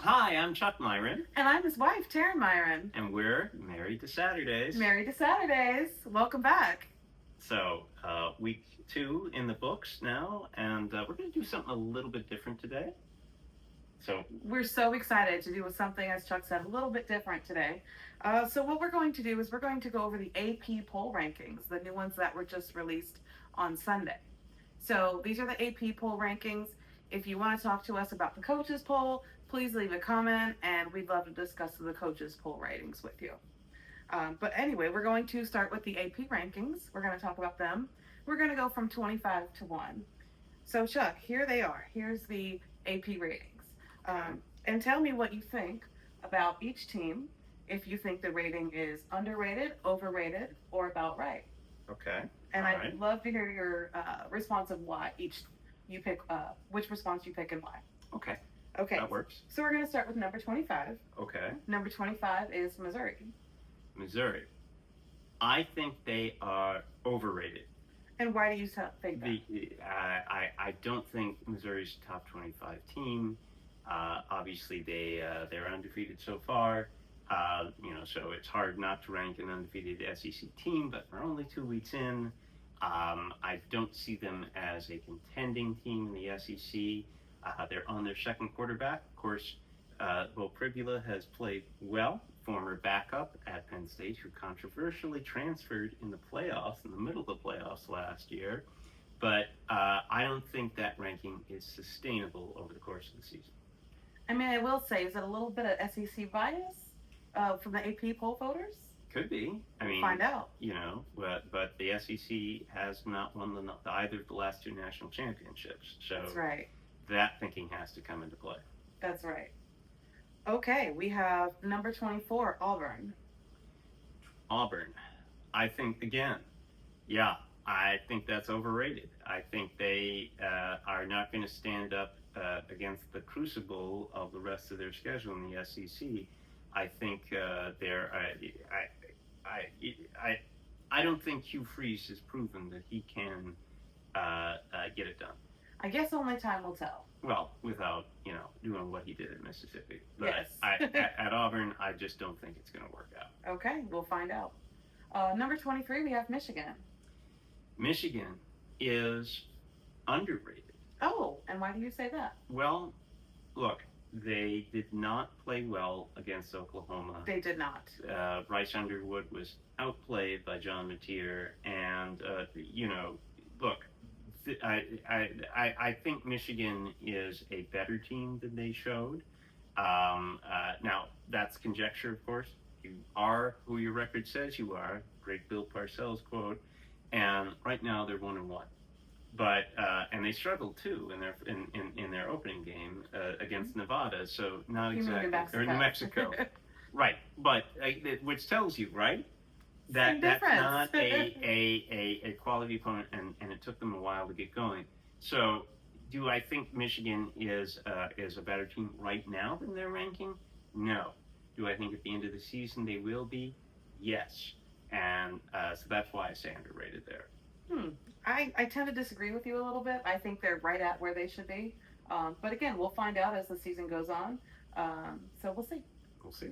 Hi, I'm Chuck Myron, And I'm his wife, Taryn Myron. and we're married to Saturdays. Married to Saturdays. Welcome back. So, week two in the books now, and we're going to do something a little bit different today. So, We're so excited to do something, as Chuck said, a little bit different today. So, what we're going to do is we're going to go over the AP poll rankings, the new ones that were just released on Sunday. So, these are the AP poll rankings. If you want to talk to us about the coaches poll, please leave a comment, and we'd love to discuss the coaches poll ratings with you. But anyway, we're going to start with the AP rankings. We're going to talk about them. We're going to go from 25 to 1. So, Chuck, here they are. Here's the AP ratings. And tell me what you think about each team, if you think the rating is underrated, overrated, or about right. okay, And all I'd right, love to hear your response of why each you pick, which response you pick and why. okay, Okay, that works. so we're going to start with number 25. Okay, Number 25 is Missouri. Missouri. I think they are overrated. And why do you think that? I don't think Missouri's a top 25 team. Obviously, they're undefeated so far. So it's hard not to rank an undefeated SEC team, but we're only 2 weeks in. I don't see them as a contending team in the SEC. They're on their second quarterback. Of course, Will Pribula has played well, former backup at Penn State, who controversially transferred in the playoffs, in the middle of the playoffs last year. But I don't think that ranking is sustainable over the course of the season. I mean, I will say, is it a little bit of SEC bias from the AP poll voters? Could be. I We'll mean, find out. but the SEC has not won either of the last two national championships. So That's right. that thinking has to come into play. That's right. Okay, we have number 24, Auburn. Auburn. I think, again, yeah, I think that's overrated. I think they are not going to stand up against the crucible of the rest of their schedule in the SEC. I think they're. I don't think Hugh Freeze has proven that he can get it done. I guess only time will tell. Well, without doing what he did at Mississippi. But Yes. at Auburn, I just don't think it's going to work out. Okay, we'll find out. Number 23, we have Michigan. Michigan is underrated. Oh, and why do you say that? Well, look, they did not play well against Oklahoma. They did not. Bryce Underwood was outplayed by John Mateer, and look, I think Michigan is a better team than they showed. Now that's conjecture, of course. You are who your record says you are. Great Bill Parcells quote. And right now they're 1-1. But and they struggled too in their opening game against Nevada. So not exactly or New Mexico, right? But which tells you, right, that that's not a quality opponent, and it took them a while to get going. So do I think Michigan is a better team right now than their ranking? No. Do I think at the end of the season they will be? Yes. And so that's why I say underrated there. I tend to disagree with you a little bit. I think they're right at where they should be. But again, we'll find out as the season goes on. So we'll see. We'll see.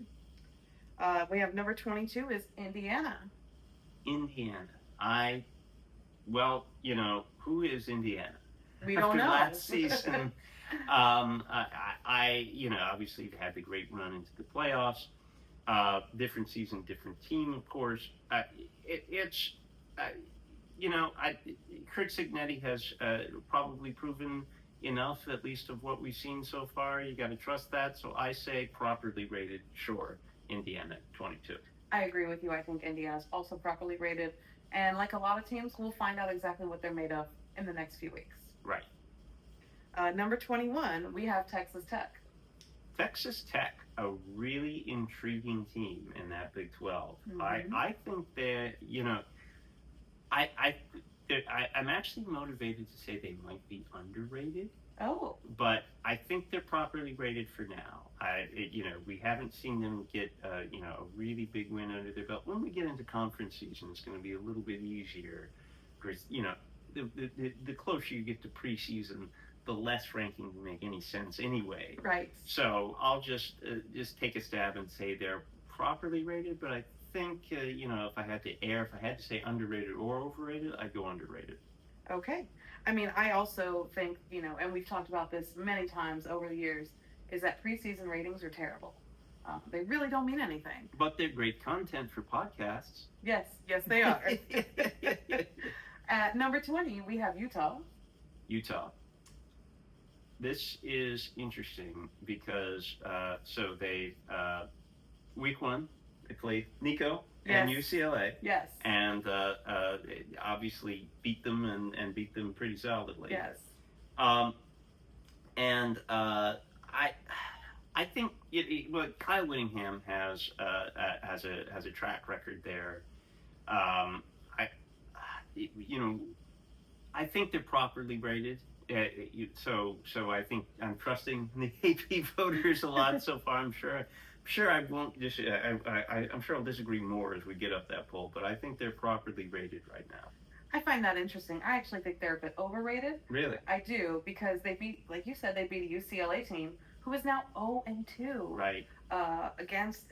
We have number 22 is Indiana. Indiana. Who is Indiana? We don't know. Last season, obviously they had the great run into the playoffs. Different season, different team, of course. Kurt Signetti has probably proven enough, at least of what we've seen so far. You got to trust that. So I say properly rated, sure, Indiana 22. I agree with you. I think Indiana is also properly rated. And like a lot of teams, we'll find out exactly what they're made of in the next few weeks. Right. Number 21, we have Texas Tech. Texas Tech, a really intriguing team in that Big 12. Mm-hmm. I think they're, I'm actually motivated to say they might be underrated. Oh. But I think they're properly rated for now. We haven't seen them get a really big win under their belt. When we get into conference season, it's going to be a little bit easier because the closer you get to preseason, the less ranking would make any sense anyway. Right. So I'll just take a stab and say they're properly rated, but I think if I had to say underrated or overrated, I'd go underrated. Okay. I mean, I also think, and we've talked about this many times over the years, is that preseason ratings are terrible. They really don't mean anything. But they're great content for podcasts. Yes, they are. At number 20, we have Utah. Utah. This is interesting because week one they played Nico and UCLA. Yes. And obviously beat them and beat them pretty solidly. Yes. I think Kyle Whittingham has a track record there. I think they're properly rated. So I think I'm trusting the AP voters a lot so far. I'm sure I won't I'm sure I'll disagree more as we get up that poll, but I think they're properly rated right now. I find that interesting. I actually think they're a bit overrated. Really? I do, because they beat, like you said, they beat a UCLA team who is now 0-2. Right.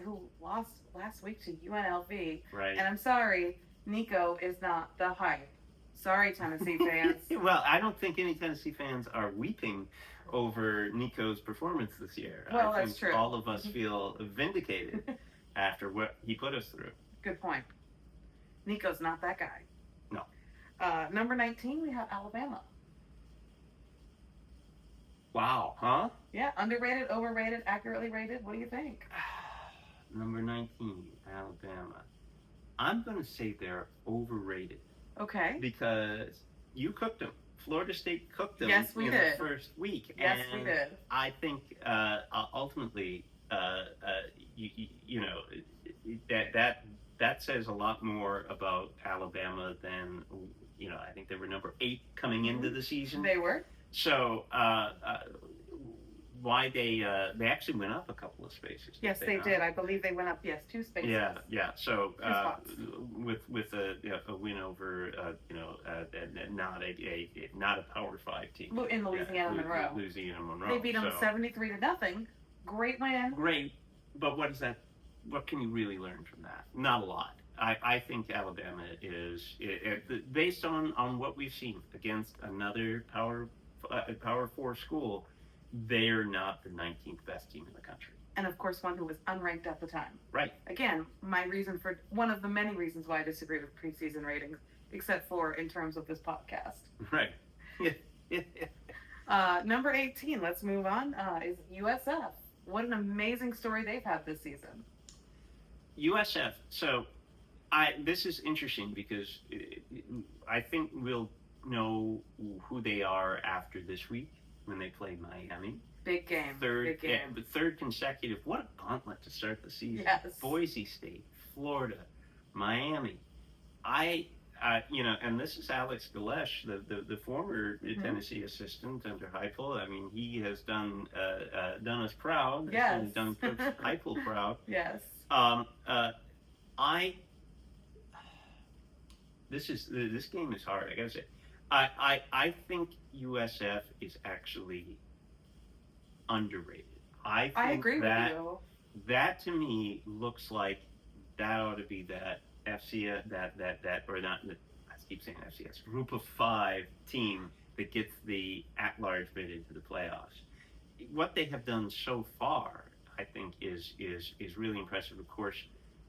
Who lost last week to UNLV. Right. And I'm sorry, Nico is not the hype. Sorry, Tennessee fans. Well, I don't think any Tennessee fans are weeping over Nico's performance this year. Well, I think that's true. All of us feel vindicated after what he put us through. Good point. Nico's not that guy. No. Number 19, we have Alabama. Wow, huh? Yeah, underrated, overrated, accurately rated. What do you think? Number 19, Alabama. I'm going to say they're overrated. Okay. Because you cooked them. Florida State cooked them Yes, we did. The first week. Yes, and we did. I think ultimately, that says a lot more about Alabama than, I think they were number 8 coming into the season. They were. So why they actually went up a couple of spaces. Yes, they did. I believe they went up, 2 spaces. Yeah. So with a win over not a Power 5 team in Louisiana Monroe. Monroe. They beat them 73-0. Great win. Great, but what is that? What can you really learn from that? Not a lot. I think Alabama is based on what we've seen against another Power 4 school. They're not the 19th best team in the country. And of course, one who was unranked at the time. Right. Again, one of the many reasons why I disagree with preseason ratings, except for in terms of this podcast. Right. Number 18, let's move on, is USF. What an amazing story they've had this season. USF. So, this is interesting because I think we'll know who they are after this week when they play Miami. Big game. Third consecutive. What a gauntlet to start the season. Yes. Boise State, Florida, Miami. And this is Alex Galesh, the former Tennessee assistant under Heupel. I mean, he has done us proud. Yes. He's done Coach Heupel proud. Yes. This game is hard. I gotta say, I think USF is actually underrated. I agree with you. That to me looks like that ought to be that FCS or not. I keep saying FCS group of 5 team that gets the at-large bid into the playoffs. What they have done so far, I think, is really impressive. Of course,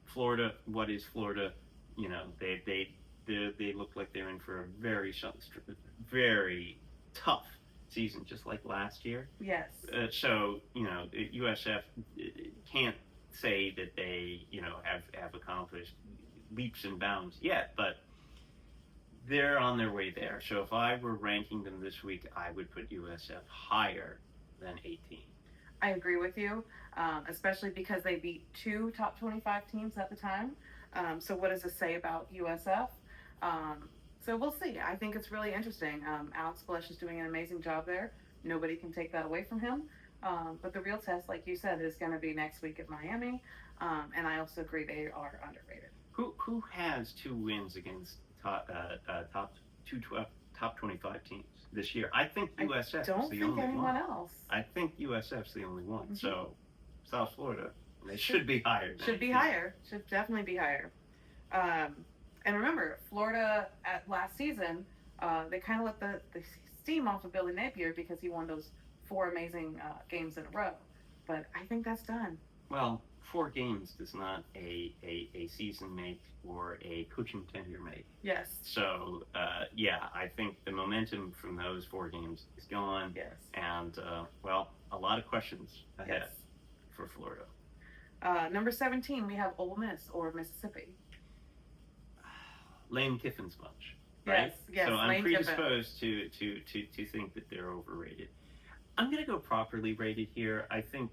Florida. What is Florida? They look like they're in for a very tough season, just like last year. Yes. So USF can't say that they have accomplished leaps and bounds yet, but they're on their way there. So if I were ranking them this week, I would put USF higher than 18. I agree with you, especially because they beat 2 top 25 teams at the time. So what does this say about USF? So we'll see. I think it's really interesting. Alex Galesh is doing an amazing job there. Nobody can take that away from him. But the real test, like you said, is going to be next week at Miami. And I also agree they are underrated. Who has 2 wins against top 25 teams? this year. I think USF is Don't the think only anyone one. else. I think USF's the only one. Mhm. So South Florida, they should be higher. Should be higher. Should definitely be higher. And remember, Florida at last season, they kind of let the steam off of Billy Napier because he won those 4 amazing games in a row. But I think that's done. Well, 4 games does not a season make or a coaching tenure make. Yes. So, yeah, I think the momentum from those 4 games is gone. Yes. And, well, a lot of questions ahead Yes. for Florida. Number 17, we have Ole Miss or Mississippi. Lane Kiffin's bunch, right? Yes, so I'm Lane predisposed to think that they're overrated. I'm gonna go properly rated here. I think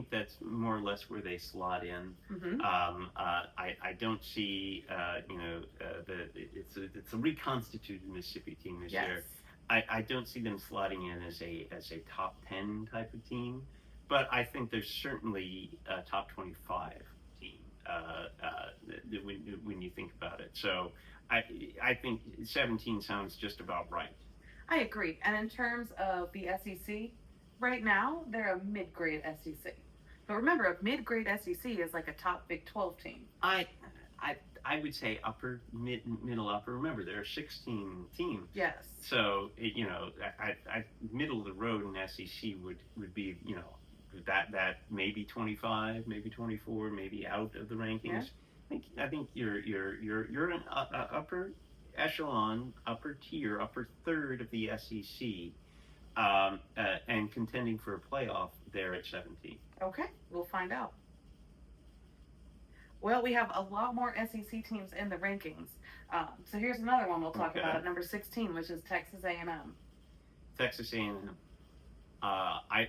that's more or less where they slot in. Mm-hmm. I don't see it's a reconstituted Mississippi team this year. I don't see them slotting in as a top 10 type of team, but I think there's certainly a top 25 team when you think about it. So I think 17 sounds just about right. I agree. And in terms of the SEC, right now they're a mid-grade SEC. But remember, a mid-grade SEC is like a top Big 12 team. I would say upper, middle upper. Remember, there are 16 teams. Yes. So I middle of the road in SEC would be that maybe 25, maybe 24, maybe out of the rankings. Yeah. I think you're an upper echelon, upper tier, upper third of the SEC, and contending for a playoff there at 17. Okay, we'll find out. Well, we have a lot more SEC teams in the rankings. So here's another one we'll talk about at number 16, which is Texas A&M. Texas A&M. I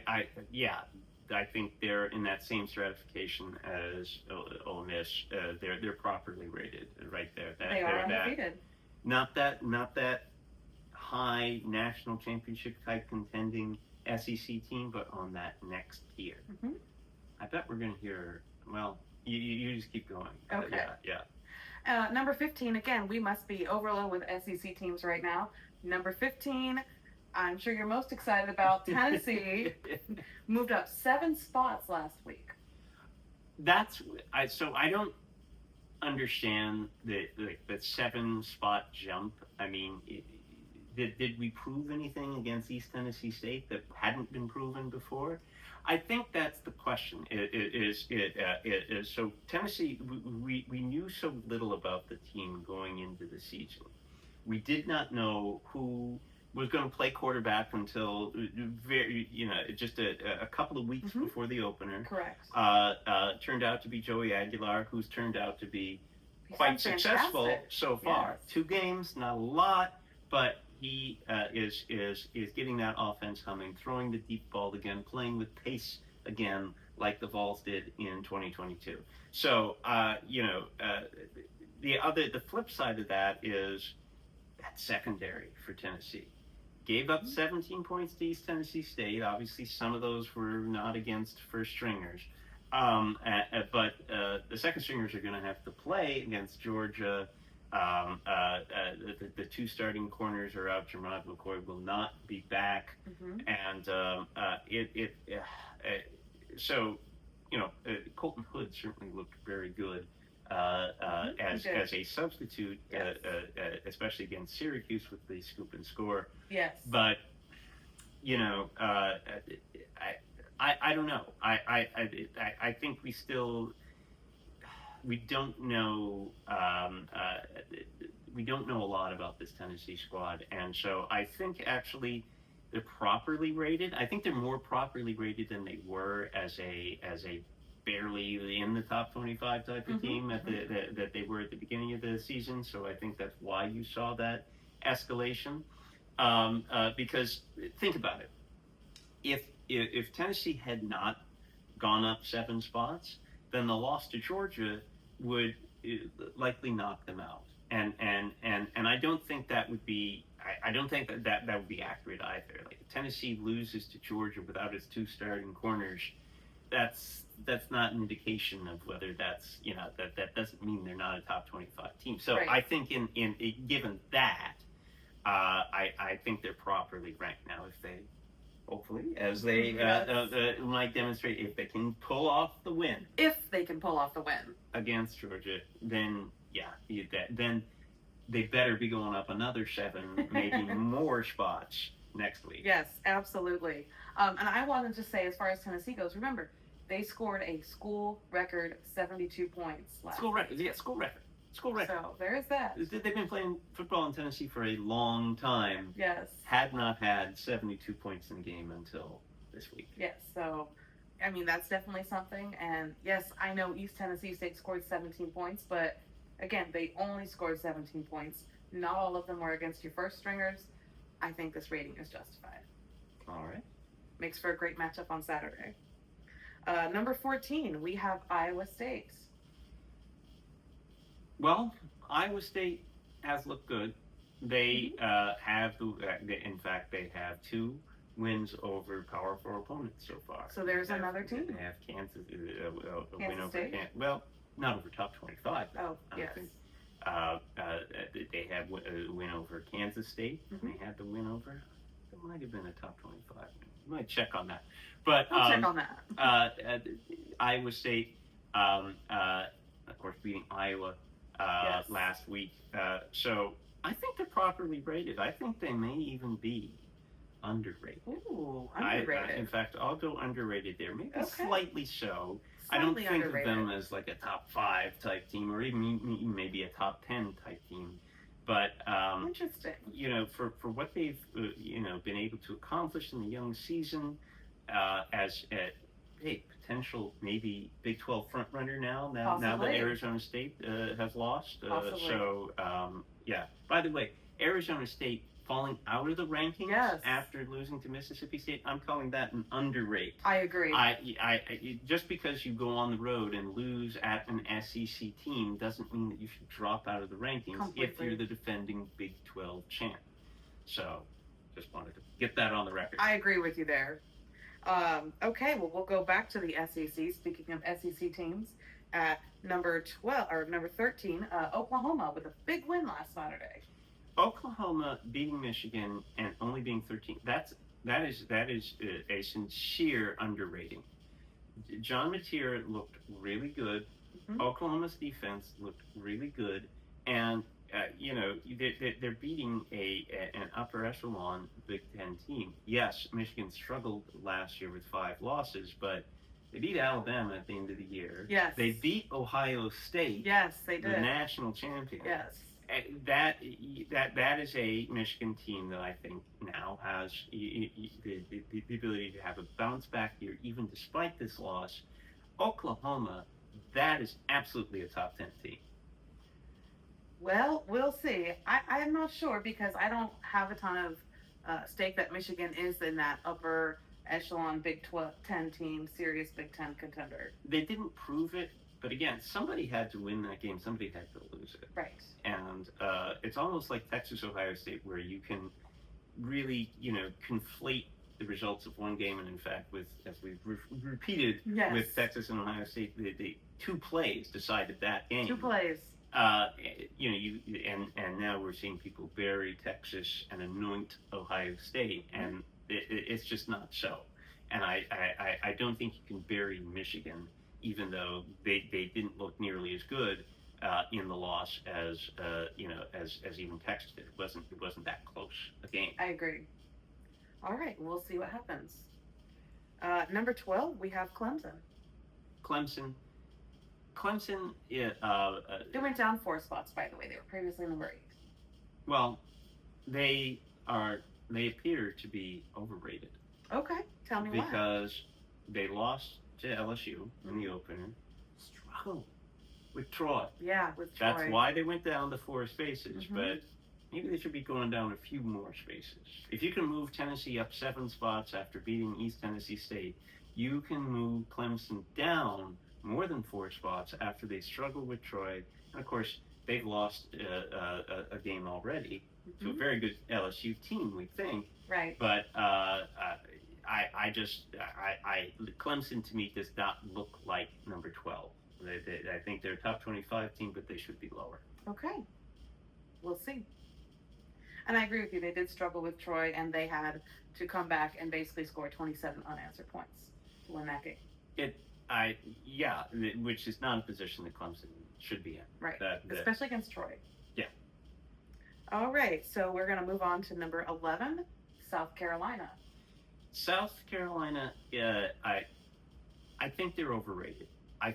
think they're in that same stratification as Ole Miss. They're properly rated right there. They are undefeated. Not that high national championship type contending SEC team, but on that next tier. Mm-hmm. I bet we're going to hear. Well, you just keep going. Okay. Yeah. Number 15. Again, we must be overloaded with SEC teams right now. Number 15. I'm sure you're most excited about Tennessee. Moved up 7 spots last week. So I don't understand the 7-spot jump. I mean, did we prove anything against East Tennessee State that hadn't been proven before? I think that's the question. So Tennessee, we knew so little about the team going into the season. We did not know who was going to play quarterback until just a couple of weeks before the opener. Correct. Turned out to be Joey Aguilar, who's turned out to be quite successful so far. Yes. 2 games, not a lot, but he is getting that offense humming, throwing the deep ball again, playing with pace again, like the Vols did in 2022. So the flip side of that is that secondary for Tennessee. Gave up 17 points to East Tennessee State. Obviously, some of those were not against first stringers. But the second stringers are going to have to play against Georgia. The 2 starting corners are out. Jermod McCoy will not be back. And Colton Hood certainly looked very good as a substitute, yes. Especially against Syracuse with the scoop and score. Yes. But I don't know. I think we don't know. We don't know a lot about this Tennessee squad, and so I think actually they're properly rated. I think they're more properly rated than they were as a barely in the top 25 type of team that they were at the beginning of the season. So I think that's why you saw that escalation. Because think about it. If Tennessee had not gone up 7 spots, then the loss to Georgia would likely knock them out. And I don't think that would be. I don't think that would be accurate either. Like if Tennessee loses to Georgia without its 2 starting corners, that's not an indication of whether that's that doesn't mean they're not a top 25 team. So right. I think in given that, I think they're properly ranked now. If they, hopefully, as they Yes. might demonstrate, if they can pull off the win If they can pull off the win. against Georgia, then yeah, then they better be going up another 7, maybe more spots next week. Yes, absolutely. And I wanted to say, as far as Tennessee goes, remember, they scored a school record 72 points last School record, week. yeah, school record. School record. So there is that. They've been playing football in Tennessee for a long time. Yes. Had not had 72 points in a game until this week. Yes. So, I mean, that's definitely something. And yes, I know East Tennessee State scored 17 points, but again, they only scored 17 points. Not all of them were against your first stringers. I think this rating is justified. All right. Makes for a great matchup on Saturday. Number 14, we have Iowa State. Well, Iowa State has looked good. They have, in fact, they have 2 wins over Power 4 opponents so far. So there's another team. They have Kansas, a win over State? well, not over top 25. Oh, I yes. think. They had a win over Kansas State. Mm-hmm. And they had the win over. It might have been a top 25. You might check on that. But I'll check on that. Iowa State, of course, beating Iowa Yes. last week. So I think they're properly rated. I think they may even be underrated. Ooh, underrated. In fact, I'll go underrated there. Maybe Okay. slightly so. I Slightly don't think underrated. of them as like a top 5 type team, or even maybe a top 10 type team. But Interesting. you know, for what they've been able to accomplish in the young season, as a potential maybe Big 12 front runner now that Possibly. Arizona State has lost. Possibly. So yeah. By the way, Arizona State falling out of the rankings Yes. after losing to Mississippi State, I'm calling that an underrate. I agree. I just because you go on the road and lose at an SEC team doesn't mean that you should drop out of the rankings if Completely. you're the defending Big 12 champ. So, just wanted to get that on the record. I agree with you there. Okay, well, we'll go back to the SEC. Speaking of SEC teams, at number 12 or number 13, Oklahoma with a big win last Saturday. Oklahoma beating Michigan and only being 13. That is a sincere underrating. John Mateer looked really good. Mhm. Oklahoma's defense looked really good, and they're beating an upper echelon Big Ten team. Yes, Michigan struggled last year with 5 losses, but they beat Alabama at the end of the year. Yes. They beat Ohio State, Yes, they the did. national champion. Yes. That is a Michigan team that I think now has the ability to have a bounce back year even despite this loss. Oklahoma, that is absolutely a top 10 team. Well, we'll see. I'm not sure because I don't have a ton of stake that Michigan is in that upper echelon Big 10 team, serious Big 10 contender. They didn't prove it, but again, somebody had to win that game. Somebody had to lose it. Right. And it's almost like Texas, Ohio State, where you can really, conflate the results of one game. And in fact, as we've repeated Yes. with Texas and Ohio State, the 2 plays decided that game. 2 plays. And now we're seeing people bury Texas and anoint Ohio State, and it's just not so. And I don't think you can bury Michigan, even though they didn't look nearly as good in the loss as even Texas did. It wasn't that close a game. I agree. All right, we'll see what happens. Number 12, we have Clemson. Clemson, They went down 4 spots, by the way. They were previously number 8. well, they appear to be overrated. Okay, tell me why. Because they lost to LSU in the opener, struggled with Troy. Yeah, with Troy. That's why they went down to 4 spaces, Mhm. but maybe they should be going down a few more spaces. If you can move Tennessee up 7 spots after beating East Tennessee State, you can move Clemson down more than 4 spots after they struggled with Troy. And of course, they've lost a game already to a very good LSU team, we think. Right. But Clemson to me does not look like number 12. I think they're a top 25 team, but they should be lower. Okay. We'll see. And I agree with you. They did struggle with Troy, and they had to come back and basically score 27 unanswered points to win that game. Which is not a position that Clemson should be in. Right. Especially against Troy. Yeah. All right. So we're going to move on to number 11, South Carolina. South Carolina, I think they're overrated. I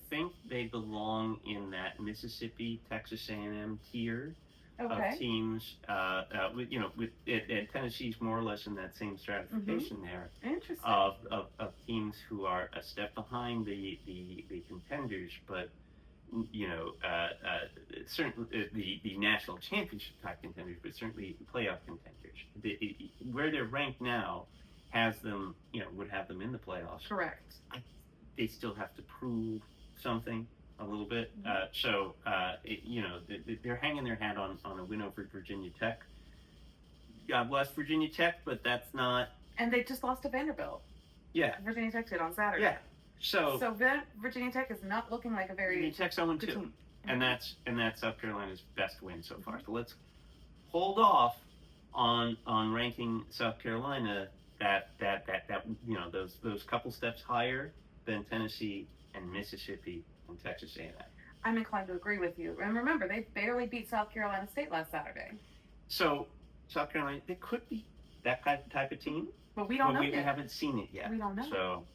think they belong in that Mississippi, Texas A&M tier of teams. Tennessee's more or less in that same stratification there. Interesting. Of teams who are a step behind the contenders, but certainly the national championship type contenders, but certainly playoff contenders. Where they're ranked now has them, would have them in the playoffs. Correct. They still have to prove something a little bit. They're hanging their hat on a win over Virginia Tech. God bless Virginia Tech, but that's not. And they just lost to Vanderbilt. Yeah. Virginia Tech did on Saturday. Yeah. So Virginia Tech is not looking like a very Virginia Tech's 0-2, team. And that's South Carolina's best win so far. So let's hold off on ranking South Carolina that those couple steps higher than Tennessee and Mississippi and Texas A&M. I'm inclined to agree with you. And remember, they barely beat South Carolina State last Saturday. So South Carolina, they could be that type of team, but we don't know yet. We haven't seen it yet. We don't know. So,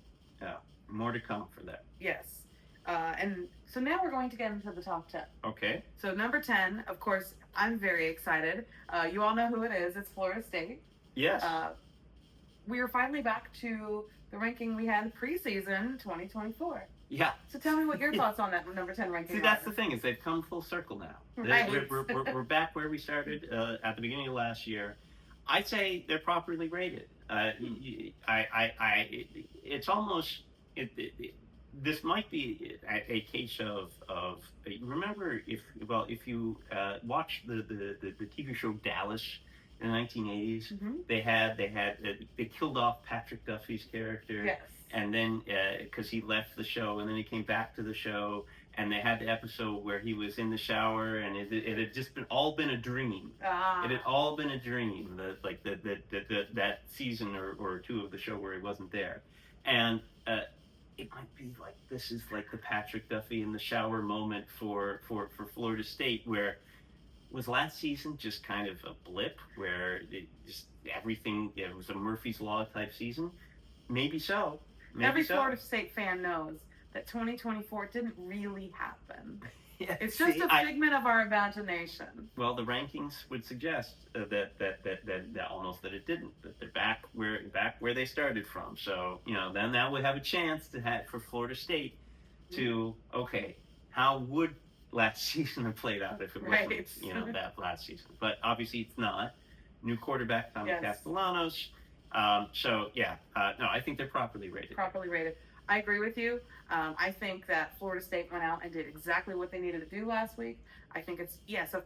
more to come for that. Yes. And so now we're going to get into the top 10. Okay. So number 10, of course, I'm very excited. You all know who it is. It's Florida State. Yes. We are finally back to the ranking we had preseason 2024. Yeah. So tell me what your thoughts on that number 10 ranking. See, that's the thing, is they've come full circle now. Right. We're back where we started at the beginning of last year. I'd say they're properly rated. It's almost this might be a case of remember if you watched the TV show Dallas in the 1980s, they killed off Patrick Duffy's character. Yes. And then, because he left the show, and then he came back to the show, and they had the episode where he was in the shower, and it had just all been a dream. It had all been a dream. That season or two of the show where he wasn't there, and it might be like this is like the Patrick Duffy in the shower moment for Florida State, where was last season just kind of a blip where it was a Murphy's Law type season. Maybe so. Every Florida State fan knows that 2024 didn't really happen. Yeah, it's just a figment of our imagination. Well, the rankings would suggest that almost that it didn't. That they're back where they started from. So then that would have a chance for Florida State to how would last season have played out if it wasn't that last season? But obviously it's not. New quarterback Tommy Castellanos. I think they're properly rated. Properly rated. I agree with you. I think that Florida State went out and did exactly what they needed to do last week. I think of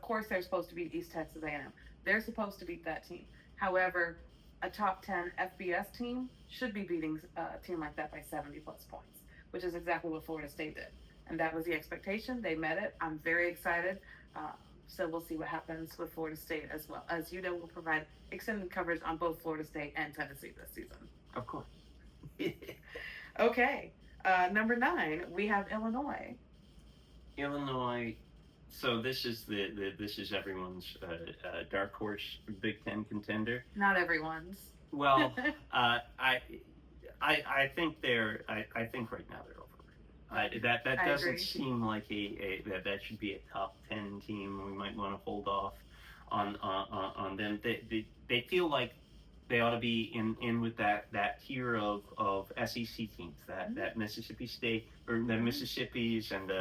course they're supposed to beat East Texas A&M. They're supposed to beat that team. However, a top 10 FBS team should be beating a team like that by 70 plus points, which is exactly what Florida State did. And that was the expectation. They met it. I'm very excited. So we'll see what happens with Florida State as well. As you know, we'll provide extended coverage on both Florida State and Tennessee this season. Of course. Okay. Number 9, we have Illinois. Illinois. So this is this is everyone's dark horse Big Ten contender. Not everyone's. Well, I think I think right now they're overrated. That doesn't seem like that should be a top 10 team. We might want to hold off on them. They feel like they ought to be in with that tier of SEC teams, that Mississippi State or the Mississippi's and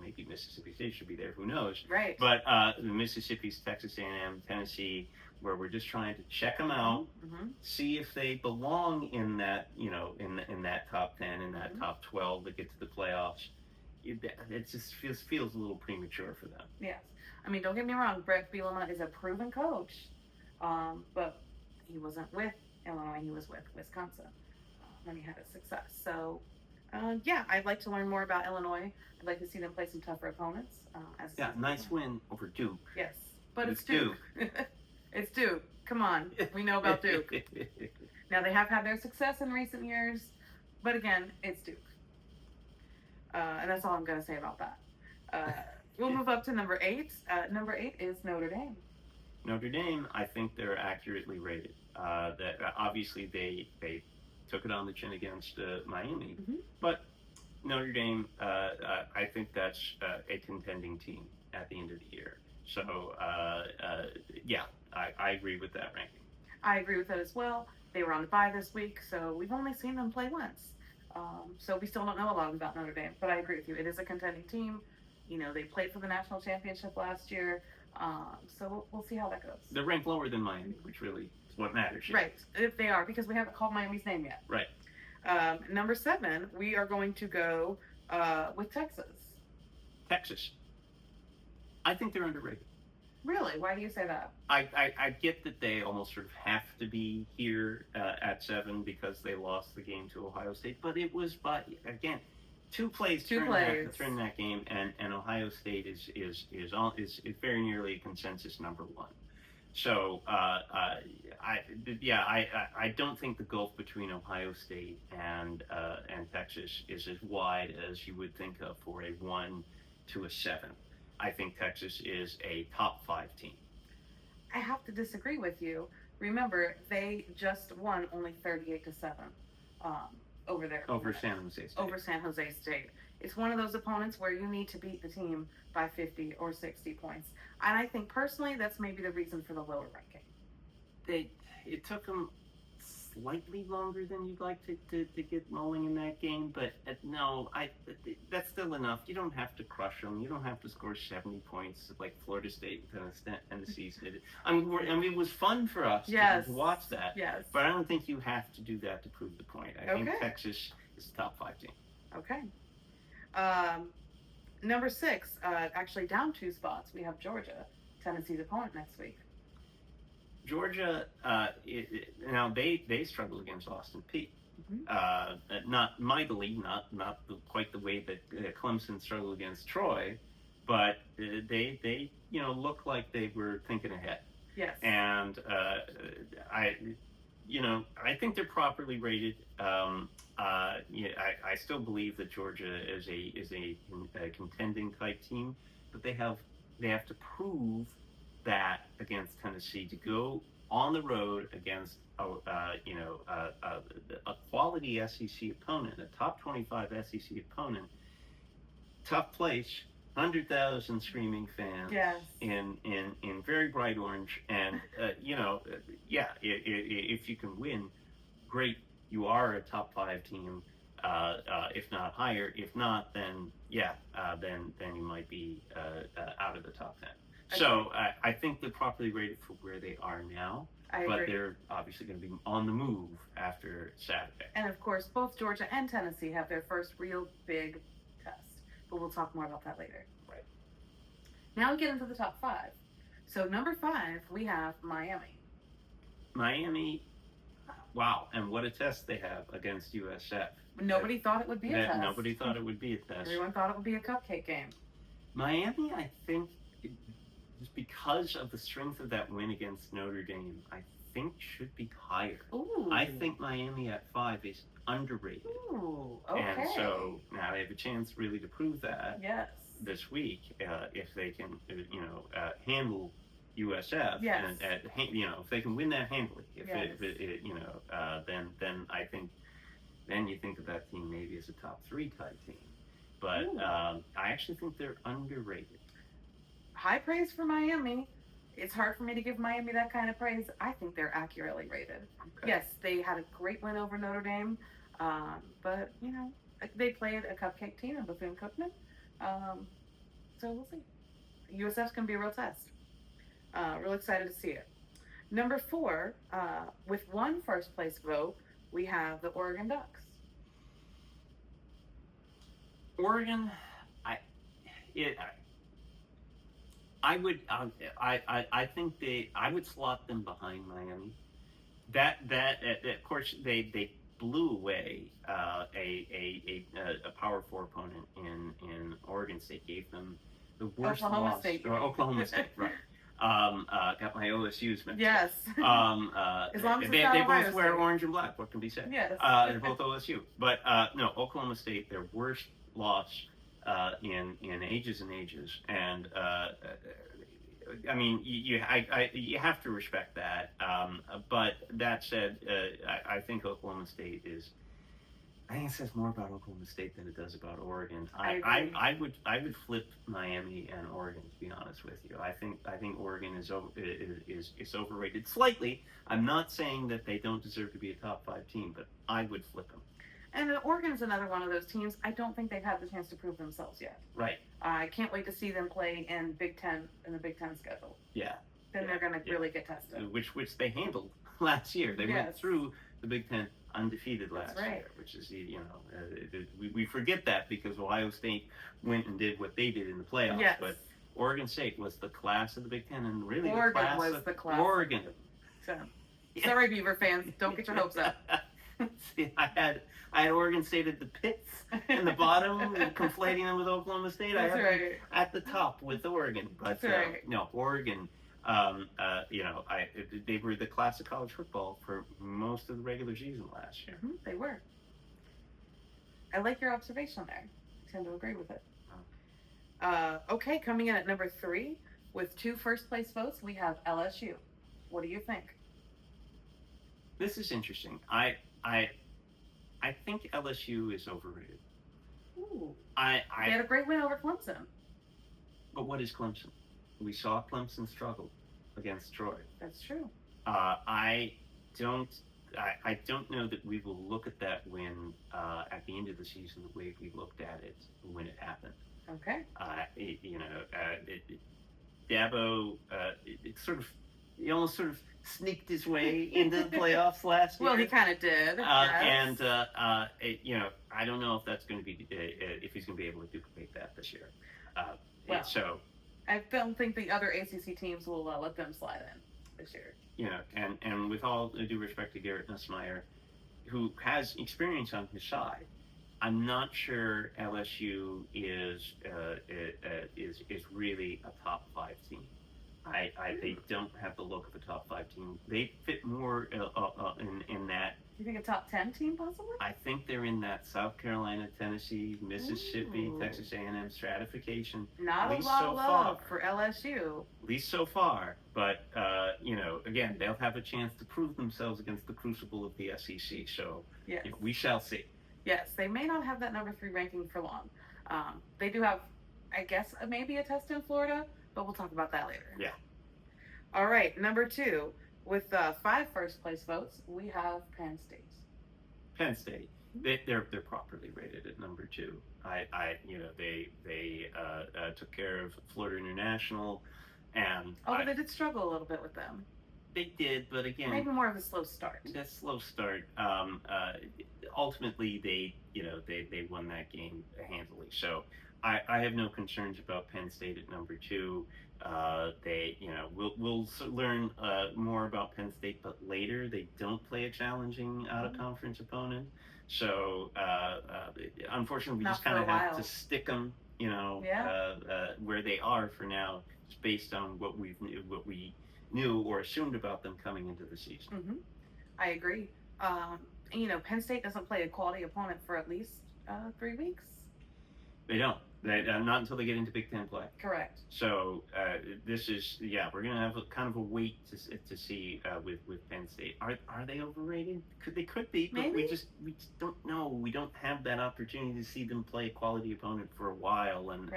maybe Mississippi State should be there. Who knows? Right. But the Mississippi's, Texas A&M, Tennessee, where we're just trying to check them out, see if they belong in that in that top 10, in that top 12 that get to the playoffs. It just feels a little premature for them. Yes. I mean, don't get me wrong. Brett Bielema is a proven coach, but he wasn't with Illinois. He was with Wisconsin when he had his success. So, I'd like to learn more about Illinois. I'd like to see them play some tougher opponents. Nice win over Duke. Yes. But it's Duke. It's Duke. Come on. We know about Duke. Now, they have had their success in recent years, but again, it's Duke. And that's all I'm going to say about that. We'll move up to number 8. Number 8 is Notre Dame. Notre Dame, I think they're accurately rated. That obviously they took it on the chin against Miami, but Notre Dame, I think that's a contending team at the end of the year. So yeah, I agree with that ranking. I agree with that as well. They were on the bye this week, so we've only seen them play once. So we still don't know a lot about Notre Dame, but I agree with you. It is a contending team. You know, they played for the national championship last year. So we'll see how that goes. They're ranked lower than Miami, which really is what matters. Right, if they are, because we haven't called Miami's name yet. Right. Number 7, we are going to go with Texas. Texas. I think they're underrated. Really? Why do you say that? I get that they almost sort of have to be here at 7 because they lost the game to Ohio State, but it was again, two plays turned that game, and Ohio State is very nearly a consensus number 1. So I don't think the gulf between Ohio State and Texas is as wide as you would think of for a 1 to a 7. I think Texas is a top 5 team. I have to disagree with you. Remember, they just won only 38-7 over there. Over San Jose State. Over San Jose State. It's one of those opponents where you need to beat the team by 50 or 60 points. And I think personally that's maybe the reason for the lower ranking. It took them slightly longer than you'd like to get rolling in that game, but no, that's still enough. You don't have to crush them. You don't have to score 70 points like Florida State and Tennessee did. I mean, it was fun for us to watch that. Yes. But I don't think you have to do that to prove the point. I think Texas is a top 5 team. Okay. Number 6, actually down 2 spots, we have Georgia, Tennessee's opponent next week. Georgia, now they struggle against Austin Peay. Not mightily, not quite the way that Clemson struggled against Troy, but they look like they were thinking ahead. Yes. And I think they're properly rated. I still believe that Georgia is a contending type team, but they have to prove that against Tennessee to go on the road against a quality SEC opponent, a top 25 SEC opponent. Tough place, 100,000 screaming fans in very bright orange, and if you can win, great. You are a top 5 team, if not higher. If not, then then you might be out of the top 10. So I think they're properly rated for where they are now, but they're obviously going to be on the move after Saturday. And of course, both Georgia and Tennessee have their first real big test, but we'll talk more about that later. Right. Now we get into the top 5. So number 5, we have Miami. Miami, wow, and what a test they have against USF. Nobody thought it would be a test. Nobody thought it would be a test. Everyone thought it would be a cupcake game. Miami, I think, just because of the strength of that win against Notre Dame, I think should be higher. Ooh. I think Miami at 5 is underrated. Ooh, okay. And so now they have a chance really to prove that this week if they can, handle USF. Yes. And if they can win that handily, then I think then you think of that team maybe as a top 3 type team. But I actually think they're underrated. High praise for Miami. It's hard for me to give Miami that kind of praise. I think they're accurately rated. Okay. Yes, they had a great win over Notre Dame, but they played a cupcake team in Bethune-Cookman. So we'll see. USF's gonna be a real test. Real excited to see it. Number 4, with 1 first place vote, we have the Oregon Ducks. Oregon, I think I would slot them behind Miami. That of course they blew away a Power 4 opponent in Oregon State, gave them the worst Oklahoma loss. State. Oklahoma State, right? Got my OSU's mixed Yes. As long as it's they not both Ohio wear State. orange and black. What can be said? Yes. They're both OSU. But no, Oklahoma State, their worst loss in ages and ages. And I mean, you have to respect that. But that said, I think Oklahoma State is. I think it says more about Oklahoma State than it does about Oregon. I would flip Miami and Oregon, to be honest with you. I think Oregon is overrated slightly. I'm not saying that they don't deserve to be a top 5 team, but I would flip them. And Oregon's another one of those teams. I don't think they've had the chance to prove themselves yet. Right. I can't wait to see them play in the Big Ten schedule. Yeah. Then they're going to really get tested. Which they handled last year. They went through the Big Ten undefeated last year, which is, we forget that because Ohio State went and did what they did in the playoffs. Yes. But Oregon State was the class of the Big Ten, and really Oregon the class was of the class. Oregon. So, sorry, Beaver fans, don't get your hopes up. See, I had Oregon State at the pits in the bottom, conflating them with Oklahoma State. That's I had right. them at the top with Oregon, but no, Oregon. They were the class of college football for most of the regular season last year. Mm-hmm, they were. I like your observation there. I tend to agree with it. Okay, coming in at number 3 with 2 first-place votes, we have LSU. What do you think? This is interesting. I think LSU is overrated. Ooh. They had a great win over Clemson. But what is Clemson? We saw Clemson struggle against Troy. That's true. I don't know that we will look at that win at the end of the season the way we looked at it when it happened. Okay. Dabo, he almost sort of sneaked his way into the playoffs last year. Well, he kind of did. Yes. And I don't know if that's going to be if he's going to be able to duplicate that this year. So. I don't think the other ACC teams will let them slide in this year. And with all due respect to Garrett Nussmeier, who has experience on his side, I'm not sure LSU is really a top 5 team. They don't have the look of a top 5 team. They fit more in that. You think a top 10 team possibly? I think they're in that South Carolina, Tennessee, Mississippi, Texas A&M stratification. Not a lot of love for LSU. At least so far. But, again, they'll have a chance to prove themselves against the crucible of the SEC. So we shall see. Yes, they may not have that number 3 ranking for long. They do have, I guess, maybe a test in Florida, but we'll talk about that later. Yeah. All right, number 2. With 5 first-place votes, we have Penn State. Penn State, they're properly rated at number 2. They took care of Florida International, and they did struggle a little bit with them. They did, but again, maybe more of a slow start. That slow start. Ultimately, they won that game handily. So I have no concerns about Penn State at number 2. We'll learn more about Penn State, but later they don't play a challenging out-of-conference opponent. So unfortunately, we just kind of have to stick them, where they are for now, just based on what we knew or assumed about them coming into the season. Mm-hmm. I agree. Penn State doesn't play a quality opponent for at least 3 weeks. They don't. Not until they get into Big Ten play. Correct. So this is we're gonna have kind of a wait to see with Penn State. Are they overrated? They could be, but maybe. we just don't know. We don't have that opportunity to see them play a quality opponent for a while, and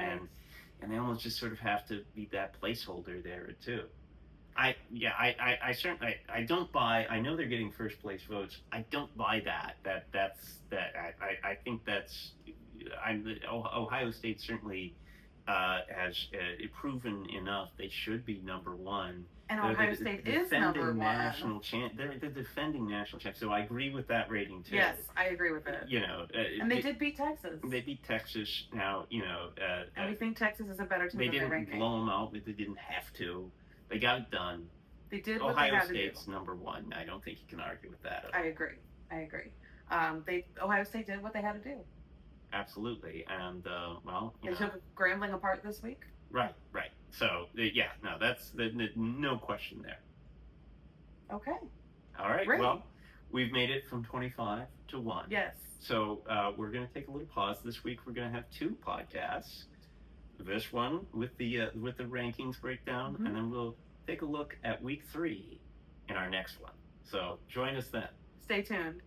they almost just sort of have to be that placeholder there too. I certainly don't buy. I know they're getting first place votes. I don't buy that. I think that's. Ohio State certainly has proven enough. They should be number 1. And Ohio State is number 1. They're the defending national champ. So I agree with that rating too. Yes, I agree with it. And they did beat Texas. They beat Texas. Now and we think Texas is a better team. They didn't blow them out, but they didn't have to. They got it done. They did what they had to do. Ohio State's number 1. I don't think you can argue with that. I agree. Ohio State did what they had to do. Absolutely, and they took Grambling apart this week. Right. So yeah, no, that's no question there. Okay. All right. Great. Well, we've made it from 25 to 1. Yes. So we're going to take a little pause this week. We're going to have 2 podcasts. This one with the rankings breakdown, Mm-hmm. and then we'll take a look at week 3 in our next one. So join us then. Stay tuned.